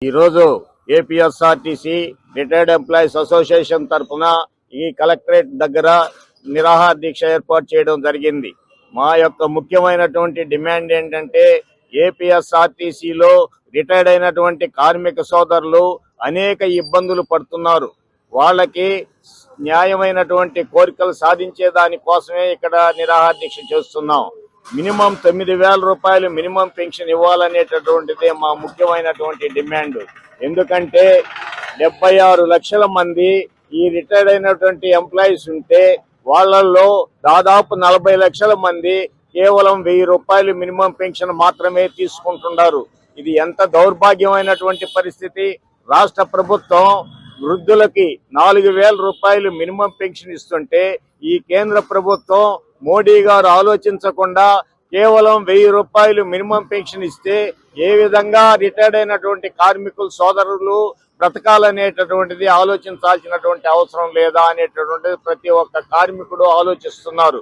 ఈరోజు APSRTC retired employees association తరఫున ఈ కలెక్టరేట్ దగ్గర నిరాహార దీక్ష ఏర్పాటు చేయడం జరిగింది. మా యొక్క ముఖ్యమైనటువంటి డిమాండ్ ఏంటంటే ఏపీఎస్ఆర్టీసీలో రిటైర్డ్ అయినటువంటి కార్మిక సోదరులు అనేక ఇబ్బందులు పడుతున్నారు. వాళ్ళకి న్యాయమైనటువంటి కోరికలు సాధించే దానికోసమే ఇక్కడ నిరాహార దీక్ష చేస్తున్నాం. మినిమం 9,000 రూపాయలు మినిమం పెన్షన్ ఇవ్వాలనేటటువంటిదే మా ముఖ్యమైనటువంటి డిమాండ్. ఎందుకంటే 76 లక్షల మంది ఈ రిటైర్డ్ అయినటువంటి ఎంప్లాయీస్ ఉంటే వాళ్ళల్లో దాదాపు 40 లక్షల మంది కేవలం 1,000 రూపాయలు మినిమం పెన్షన్ మాత్రమే తీసుకుంటున్నారు. ఇది ఎంత దౌర్భాగ్యమైనటువంటి పరిస్థితి. రాష్ట్ర ప్రభుత్వం వృద్ధులకి 4,000 రూపాయలు మినిమం పెన్షన్ ఇస్తుంటే ఈ కేంద్ర ప్రభుత్వం మోడీ గారు ఆలోచించకుండా కేవలం 1,000 రూపాయలు మినిమం పెన్షన్ ఇస్తే ఏ విధంగా రిటైర్డ్ అయినటువంటి కార్మికులు సోదరులు బ్రతకాలనేటటువంటిది ఆలోచించాల్సినటువంటి అవసరం లేదా అనేటటువంటిది ప్రతి ఒక్క కార్మికుడు ఆలోచిస్తున్నారు.